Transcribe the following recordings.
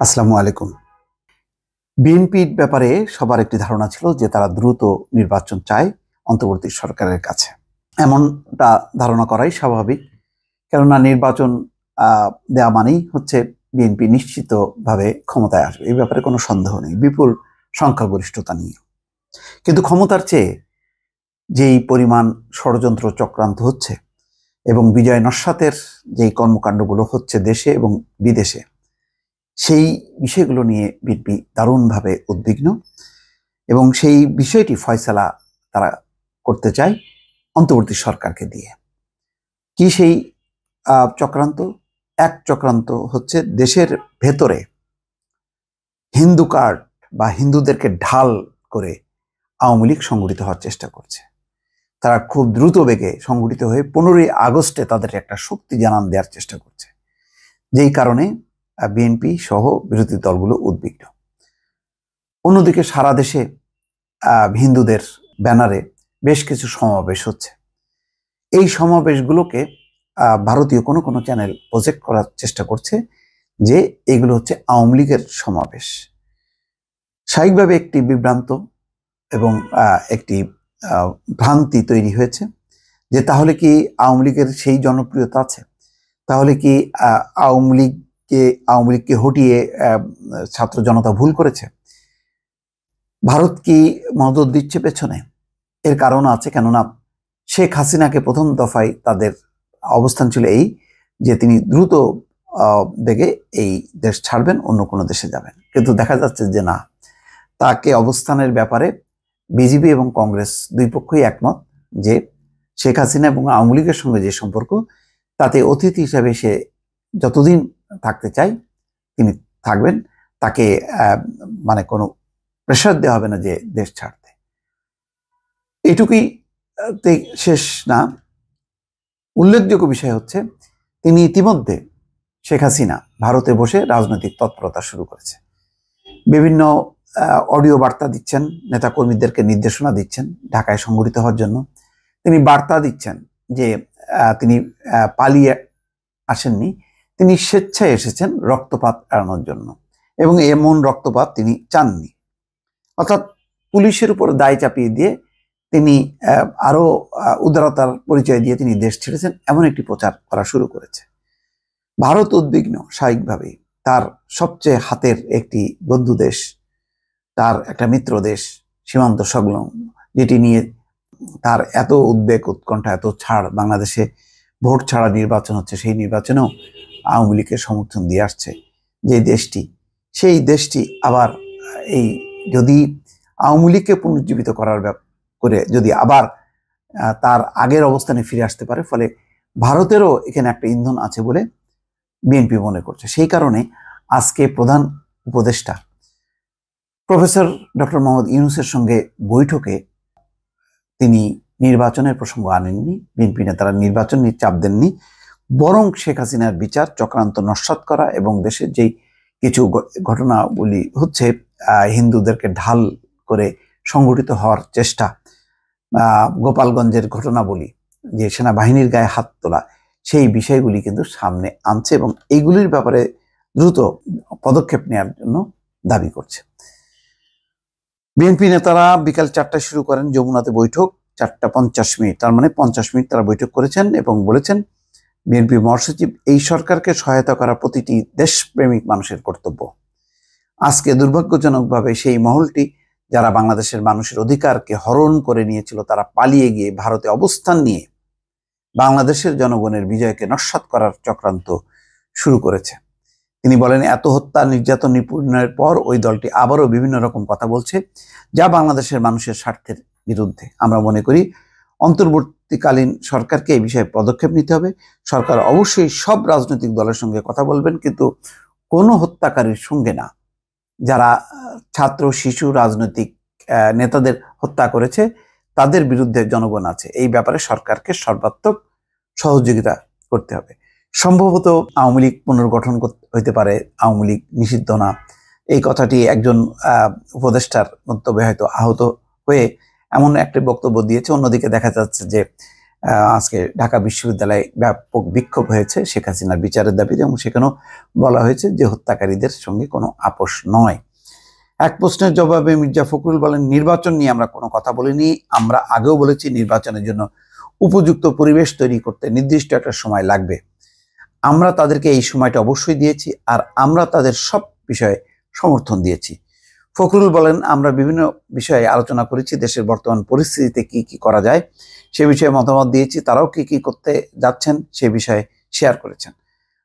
আসসালামু আলাইকুম। বিএনপির ব্যাপারে সবার একটি ধারণা ছিল যে তারা দ্রুত নির্বাচন চায় অন্তর্বর্তী সরকারের কাছে। এমনটা ধারণা করাই স্বাভাবিক, কেননা নির্বাচন দেওয়া মানেই হচ্ছে বিএনপি নিশ্চিতভাবে ক্ষমতায় আসবে, এই ব্যাপারে কোনো সন্দেহ নেই, বিপুল সংখ্যাগরিষ্ঠতা নিয়ে। কিন্তু ক্ষমতার চেয়ে যেই পরিমাণ ষড়যন্ত্র চক্রান্ত হচ্ছে এবং বিজয় নস্যাতের যেই কর্মকাণ্ডগুলো হচ্ছে দেশে এবং বিদেশে, সেই বিষয়গুলো নিয়ে বিএনপি দারুণভাবে উদ্বিগ্ন এবং সেই বিষয়টি ফয়সালা তারা করতে চায় অন্তর্বর্তী সরকারকে দিয়ে। কি সেই চক্রান্ত? এক চক্রান্ত হচ্ছে দেশের ভেতরে হিন্দু কার্ড বা হিন্দুদেরকে ঢাল করে আওয়ামী লীগ সংগঠিত হওয়ার চেষ্টা করছে। তারা খুব দ্রুত বেগে সংগঠিত হয়ে 15ই আগস্টে তাদের একটা শক্তি জানান দেওয়ার চেষ্টা করছে, যেই কারণে বিএনপি সহ বিরোধী দলগুলো উদ্বিগ্ন। অন্যদিকে সারা দেশে হিন্দুদের ব্যানারে বেশ কিছু সমাবেশ হচ্ছে। এই সমাবেশগুলোকে ভারতীয় কোনো কোনো চ্যানেল প্রজেক্ট করার চেষ্টা করছে যে এগুলো হচ্ছে আওয়ামী লীগের সমাবেশ। স্বাভাবিকভাবে একটি বিভ্রান্ত এবং একটি ভ্রান্তি তৈরি হয়েছে যে তাহলে কি আওয়ামী লীগের সেই জনপ্রিয়তা আছে? তাহলে কি আওয়ামী লীগকে হটিয়ে ছাত্র জনতা ভুল করেছে? ভারত কি মদদ দিচ্ছে পেছনে? এর কারণ আছে, কেননা শেখ হাসিনাকে প্রথম দফায় তাদের অবস্থান ছিল এই যে তিনি দ্রুত বেগে এই দেশ ছাড়বেন, অন্য কোনো দেশে যাবেন। কিন্তু দেখা যাচ্ছে যে না, তাকে অবস্থানের ব্যাপারে বিজেপি এবং কংগ্রেস দুই পক্ষই একমত যে শেখ হাসিনা এবং আওয়ামী লীগের সঙ্গে যে সম্পর্ক, তাতে অতিথি হিসাবে সে যতদিন থাকতে চায় তিনি থাকবেন, তাকে মানে কোনো প্রেশার দেওয়া হবে না যে দেশ ছাড়তে। এটুকুই শেষ না, উল্লেখযোগ্য বিষয় হচ্ছে তিনি ইতিমধ্যে শেখ হাসিনা ভারতে বসে রাজনৈতিক তৎপরতা শুরু করেছে। বিভিন্ন অডিও বার্তা দিচ্ছেন, নেতাকর্মীদেরকে নির্দেশনা দিচ্ছেন ঢাকায় সংগঠিত হওয়ার জন্য। তিনি বার্তা দিচ্ছেন যে তিনি পালিয়ে আসেননি, তিনি স্বেচ্ছায় এসেছেন রক্তপাত এড়ানোর জন্য, এবং এমন রক্তপাত তিনি চাননি। অর্থাৎ পুলিশের উপর দায় চাপিয়ে দিয়ে তিনি আরো উদারতার পরিচয় দিয়ে তিনি দেশ ছেড়েছেন, এমন একটি প্রচার করা শুরু করেছে। ভারত উদ্বিগ্ন স্বাভাবিকভাবেই। তার সবচেয়ে হাতের একটি বন্ধু দেশ, তার একটা মিত্র দেশ সীমান্ত সংলগ্ন, যেটি নিয়ে তার এত উদ্বেগ উৎকণ্ঠা, এত ছাড়। বাংলাদেশে ভোট ছাড়া নির্বাচন হচ্ছে, সেই নির্বাচনেও আওয়ামী লীগের সমর্থন দিয়ে আসছে যে দেশটি, সেই দেশটি আবার এই যদি আওয়ামী লীগকে পুনর্জীবিত করার করে যদি আবার তার আগের অবস্থানে ফিরে আসতে পারে, ফলে ভারতেরও এখানে একটা ইন্ধন আছে বলে বিএনপি মনে করছে। সেই কারণে আজকে প্রধান উপদেষ্টা প্রফেসর ডক্টর মোহাম্মদ ইউনূসের সঙ্গে বৈঠকে তিনি নির্বাচনের প্রসঙ্গ আনেননি। বিএনপি নেতারা নির্বাচন নিয়ে চাপ দেননি, বরং শেখ হাসিনার বিচার, চক্রান্ত নস্যাৎ করা এবং দেশের যেই কিছু ঘটনাগুলি হচ্ছে হিন্দুদেরকে ঢাল করে সংগঠিত হওয়ার চেষ্টা, গোপালগঞ্জের ঘটনা বলি, যে সেনাবাহিনীর গায়ে হাত তোলা, সেই বিষয়গুলি কিন্তু সামনে আনছে এবং এইগুলির ব্যাপারে দ্রুত পদক্ষেপ নেওয়ার জন্য দাবি করছে। বিএনপি নেতারা বিকাল 4টায় শুরু করেন যমুনাতে বৈঠক, 4:50, তার মানে 50 মিনিট তারা বৈঠক করেছেন এবং বলেছেন বিএনপি মহাসচিব, এই সরকারকে সহায়তা করা প্রতিটি দেশপ্রেমিক মানুষের কর্তব্য। আজকে দুর্ভাগ্যজনকভাবে সেই মহলটি যারা বাংলাদেশের মানুষের অধিকারকে হরণ করে নিয়েছিল, তারা পালিয়ে গিয়ে ভারতে অবস্থান নিয়ে বাংলাদেশের জনগণের বিজয়কে নস্যাৎ করার চক্রান্ত শুরু করেছে। তিনি বলেন, এত হত্যা নির্যাতন নিপীড়নের পর ওই দলটি আবারও বিভিন্ন রকম কথা বলছে, যা বাংলাদেশের মানুষের স্বার্থের বিরুদ্ধে। আমরা মনে করি অন্তর্বর্তীকালীন সরকারকে এই বিষয়ে পদক্ষেপ নিতে হবে। সরকার অবশ্যই সব রাজনৈতিক দলের সঙ্গে কথা বলবেন, কিন্তু কোনো হত্যাকারীর সঙ্গে না। যারা ছাত্র, শিশু, রাজনৈতিক নেতাদের হত্যা করেছে, তাদের বিরুদ্ধে জনগণ আছে। এই ব্যাপারে সরকারকে সর্বাত্মক সহযোগিতা করতে হবে। সম্ভবত আওয়ামী লীগ পুনর্গঠন হইতে পারে, আওয়ামী লীগ নিষিদ্ধ না, এই কথাটি একজন উপদেষ্টার মন্তব্যে হয়তো আহত হয়ে এমন একটা বক্তব্য দিয়েছে। অন্যদিকে দেখা যাচ্ছে যে আজকে ঢাকা বিশ্ববিদ্যালয়ে ব্যাপক বিক্ষোভ হয়েছে শেখ হাসিনার বিচারের দাবিতে, এবং সেখানেও বলা হয়েছে যে হত্যাকারীদের সঙ্গে কোনো আপোষ নয়। এক প্রশ্নের জবাবে মির্জা ফখরুল বলেন, নির্বাচন নিয়ে আমরা কোনো কথা বলিনি, আমরা আগেও বলেছি নির্বাচনের জন্য উপযুক্ত পরিবেশ তৈরি করতে নির্দিষ্ট একটা সময় লাগবে। আমরা তাদেরকে এই সময়টা অবশ্যই দিয়েছি, আর আমরা তাদের সব বিষয়ে সমর্থন দিয়েছি। ফখরুল বলেন, আমরা বিভিন্ন বিষয়ে আলোচনা করেছি, দেশের বর্তমান পরিস্থিতিতে কি কি করা যায় সে বিষয়ে মতামত দিয়েছি, তারাও কি কি করতে যাচ্ছেন সে বিষয়ে শেয়ার করেছেন।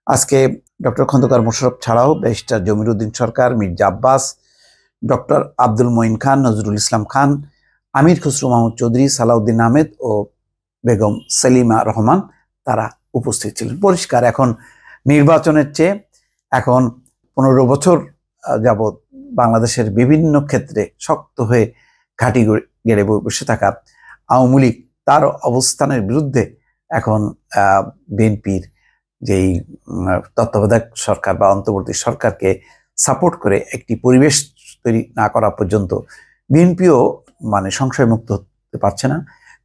আজকে ডক্টর খন্দকার মোশাররফ ছাড়াও ব্যারিস্টার জমির উদ্দিন সরকার, মির্জা আব্বাস, ডক্টর আব্দুল মঈন খান, নজরুল ইসলাম খান, আমির খসরু মাহমুদ চৌধুরী, সালাউদ্দিন আহমেদ ও বেগম সেলিমা রহমান তারা উপস্থিত ছিলেন। পরিষ্কার এখন নির্বাচনের চেয়ে এখন 15 বছর যাবৎ বাংলাদেশের বিভিন্ন ক্ষেত্রে শক্ত হয়ে ঘাঁটি গেড়ে বসে থাকা আওয়ামী লীগ তার অবস্থানের বিরুদ্ধে এখন বিএনপির যেই তত্ত্বাবধায়ক সরকার বা অন্তর্বর্তী সরকারকে সাপোর্ট করে একটি পরিবেশ তৈরি না করা পর্যন্ত বিএনপিও সংশয়মুক্ত হতে পারছে না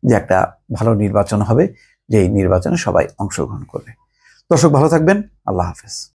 যে একটা ভালো নির্বাচন হবে, যে এই নির্বাচনে সবাই অংশগ্রহণ করবে। দর্শক ভালো থাকবেন, আল্লাহ হাফেজ।